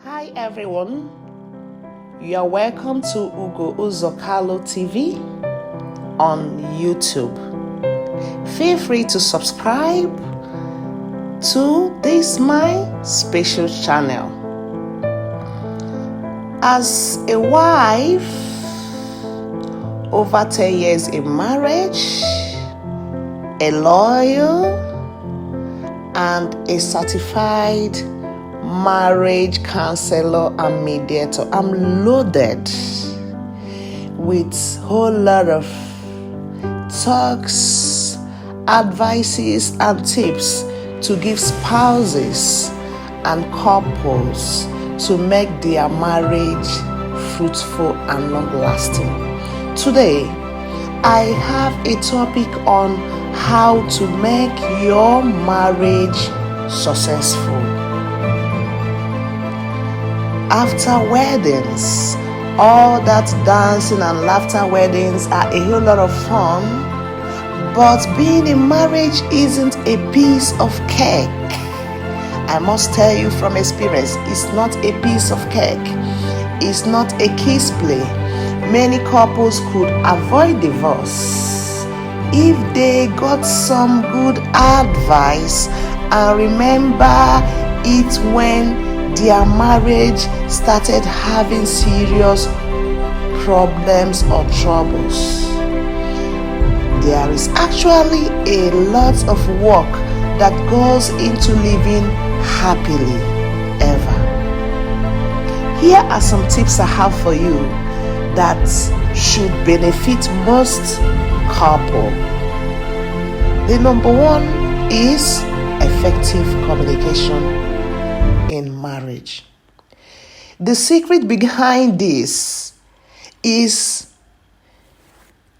Hi everyone, you are welcome to Uzor Kalu TV on YouTube. Feel free to subscribe to this my special channel. As a wife, over 10 years in marriage, a lawyer, and a certified marriage counselor and mediator, I'm loaded with a whole lot of talks, advices, and tips to give spouses and couples to make their marriage fruitful and long-lasting. Today, I have a topic on how to make your marriage successful. After weddings, all that dancing and laughter weddings are a whole lot of fun, but being in marriage isn't a piece of cake. I must tell you from experience, it's not a piece of cake. It's not a kiss play. Many couples could avoid divorce if they got some good advice and remember it when their marriage started having serious problems or troubles. There is actually a lot of work that goes into living happily ever. Here are some tips I have for you that should benefit most couple. The number one is effective communication in marriage. The secret behind this is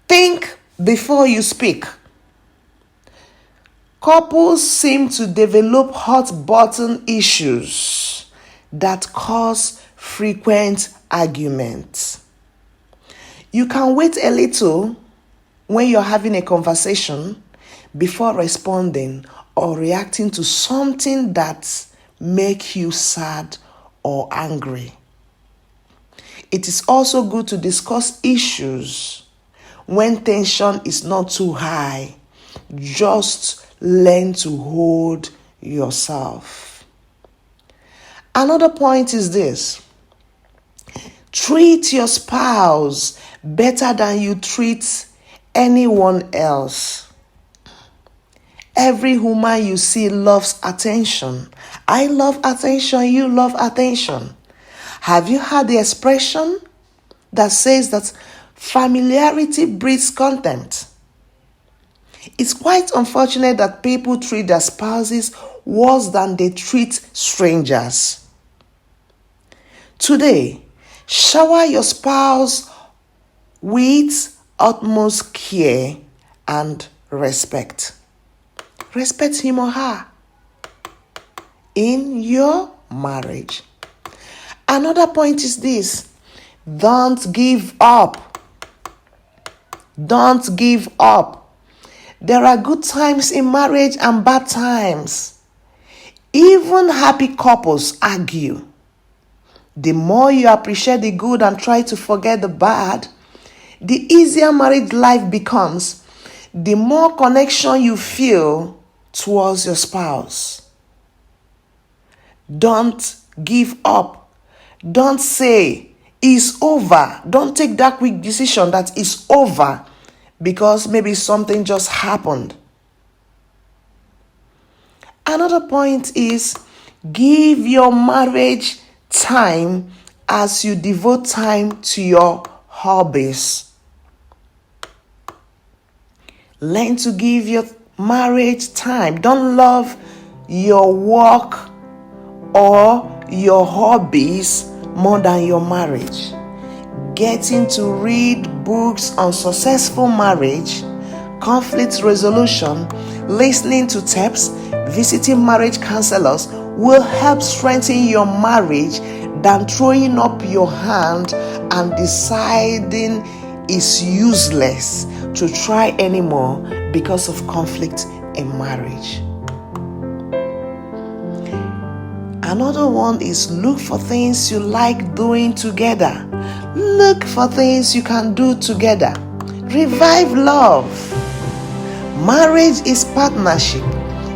think before you speak. Couples seem to develop hot button issues that cause frequent arguments. You can wait a little when you're having a conversation before responding or reacting to something that make you sad or angry. It is also good to discuss issues when tension is not too high. Just learn to hold yourself. Another point is this: treat your spouse better than you treat anyone else. Every woman you see loves attention. I love attention, you love attention. Have you heard the expression that says that familiarity breeds contempt? It's quite unfortunate that people treat their spouses worse than they treat strangers. Today, shower your spouse with utmost care and respect. Respect him or her in your marriage. Another point is this: don't give up. Don't give up. There are good times in marriage and bad times. Even happy couples argue. The more you appreciate the good and try to forget the bad, the easier marriage life becomes. The more connection you feel towards your spouse. Don't give up. Don't say it's over. Don't take that quick decision that it's over because maybe something just happened. Another point is give your marriage time as you devote time to your hobbies. Learn to give your marriage time. Don't love your work or your hobbies more than your marriage. Getting to read books on successful marriage, conflict resolution, listening to tapes, visiting marriage counselors will help strengthen your marriage than throwing up your hand and deciding it's useless to try anymore because of conflict in marriage. Another one is look for things you like doing together. Look for things you can do together. Revive love. Marriage is partnership.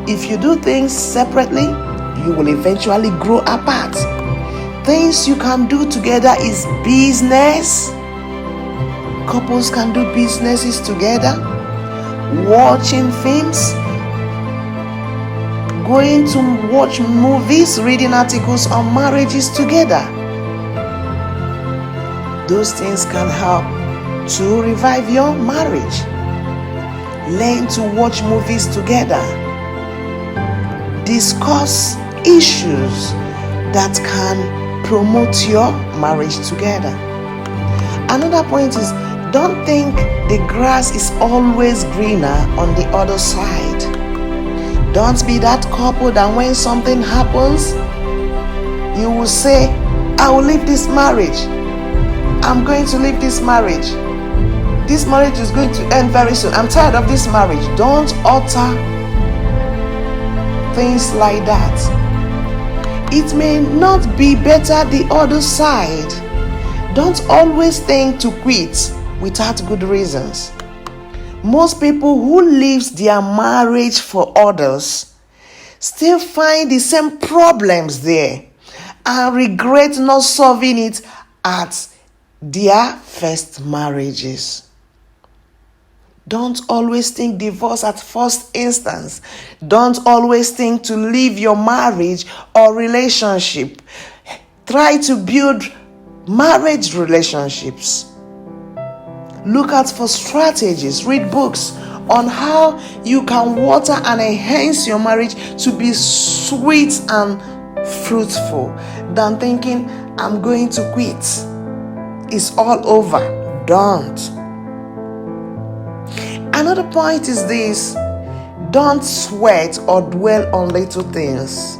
If you do things separately, you will eventually grow apart. Things you can do together is business. Couples can do businesses together. Watching films, going to watch movies, reading articles on marriages together. Those things can help to revive your marriage. Learn to watch movies together. Discuss issues that can promote your marriage together. Another point is, don't think the grass is always greener on the other side. Don't be that couple that when something happens, you will say, I will leave this marriage. I'm going to leave this marriage. This marriage is going to end very soon. I'm tired of this marriage. Don't utter things like that. It may not be better the other side. Don't always think to quit without good reasons. Most people who leave their marriage for others still find the same problems there and regret not solving it at their first marriages. Don't always think divorce at first instance. Don't always think to leave your marriage or relationship. Try to build marriage relationships. Look out for strategies. Read books on how you can water and enhance your marriage to be sweet and fruitful than thinking, I'm going to quit. It's all over. Don't. Another point is this: don't sweat or dwell on little things.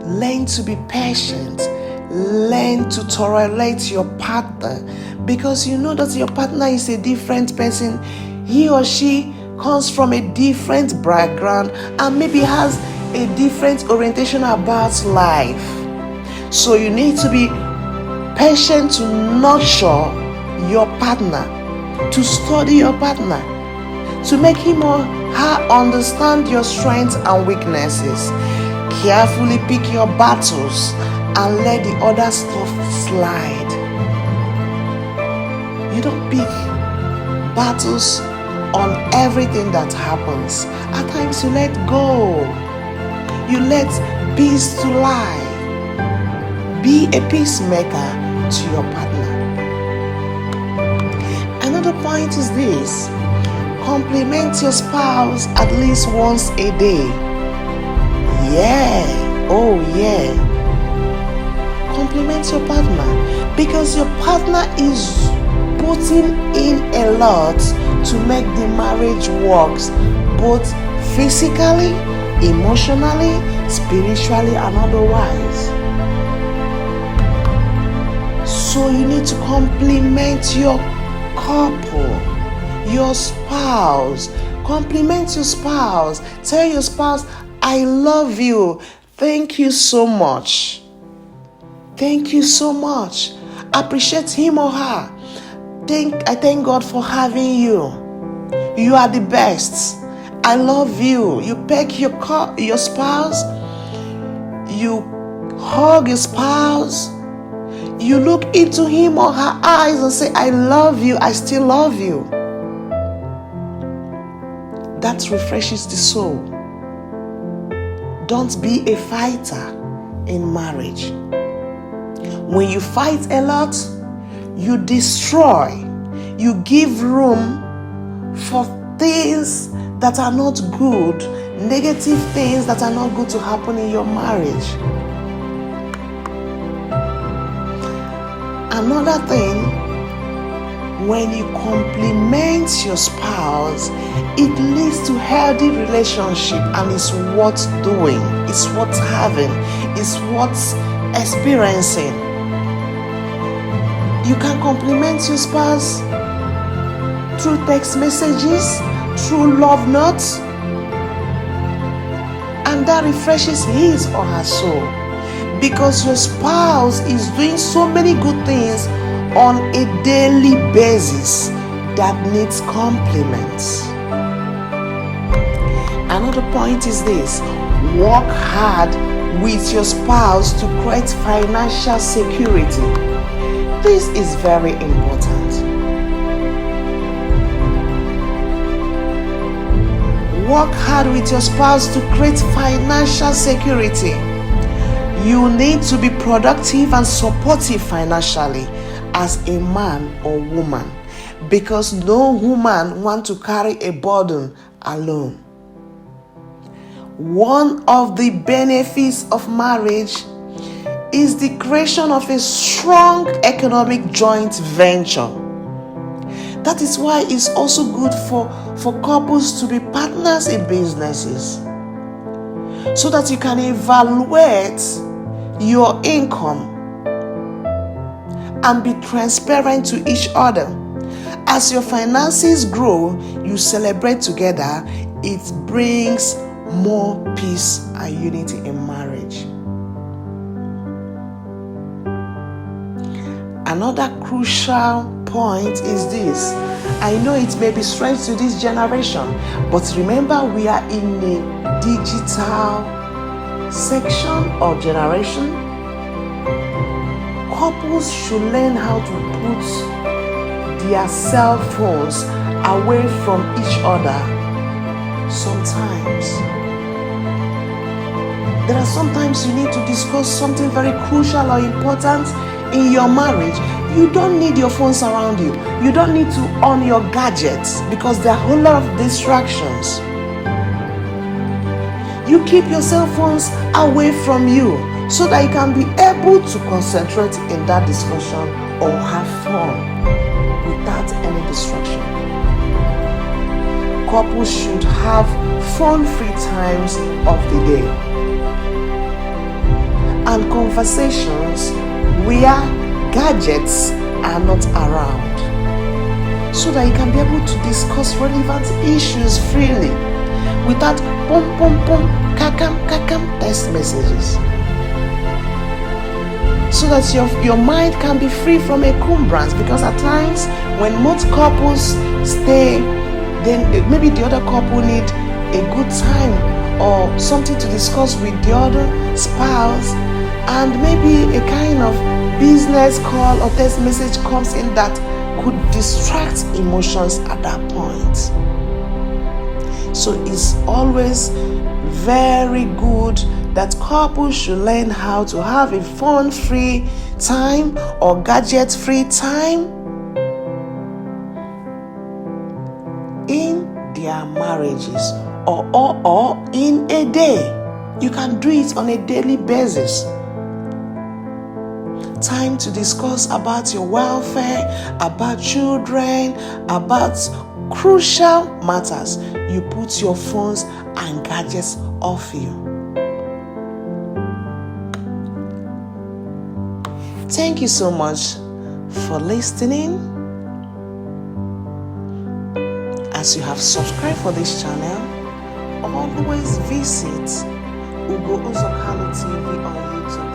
Learn to be patient. Learn to tolerate your partner, because you know that your partner is a different person. He or she comes from a different background and maybe has a different orientation about life. So you need to be patient to nurture your partner, to study your partner, to make him or her understand your strengths and weaknesses. Carefully pick your battles and let the other stuff slide. You don't pick battles on everything that happens. At times you let go. You let peace to lie. Be a peacemaker to your partner. Another point is this: compliment your spouse at least once a day. Yeah, oh yeah. Compliment your partner, because your partner is putting in a lot to make the marriage work, both physically, emotionally, spiritually, and otherwise. So you need to compliment your couple, your spouse. Compliment your spouse. Tell your spouse, I love you. Thank you so much. Thank you so much. Appreciate him or her. I thank God for having you. You are the best. I love you. You peck your spouse. You hug your spouse. You look into him or her eyes and say, I love you. I still love you. That refreshes the soul. Don't be a fighter in marriage. When you fight a lot, you destroy. You give room for things that are not good, negative things that are not good to happen in your marriage. Another thing, when you compliment your spouse, it leads to healthy relationship, and it's worth doing, it's worth having, it's worth experiencing. You can compliment your spouse through text messages, through love notes, and and that refreshes his or her soul. Because your spouse is doing so many good things on a daily basis that needs compliments. Another point is this: work hard with your spouse to create financial security. This is very important. Work hard with your spouse to create financial security. You need to be productive and supportive financially as a man or woman, because no woman wants to carry a burden alone. One of the benefits of marriage is the creation of a strong economic joint venture. That is why it's also good for couples to be partners in businesses, so that you can evaluate your income and be transparent to each other. As your finances grow, you celebrate together. It brings more peace and unity in marriage. Another crucial point is this. I know it may be strange to this generation, but remember, we are in a digital section or generation. Couples should learn how to put their cell phones away from each other. There are sometimes you need to discuss something very crucial or important in your marriage. You don't need your phones around you. You don't need to on your gadgets, because there are a whole lot of distractions. You keep your cell phones away from you so that you can be able to concentrate in that discussion or have fun without any distraction. Couples should have phone-free times of the day and conversations where gadgets are not around, so that you can be able to discuss relevant issues freely without pom pom pom, kakam kakam text messages, so that your mind can be free from encumbrance. Because at times when most couples stay, then maybe the other couple need a good time or something to discuss with the other spouse, and maybe a kind of business call or text message comes in that could distract emotions at that point. So it's always very good that couples should learn how to have a phone-free time or gadget-free time in their marriages or in a day. You can do it on a daily basis. Time to discuss about your welfare, about children, about crucial matters. You put your phones and gadgets off you. Thank you so much for listening. As you have subscribed for this channel, always visit Uzor Kalu TV on YouTube.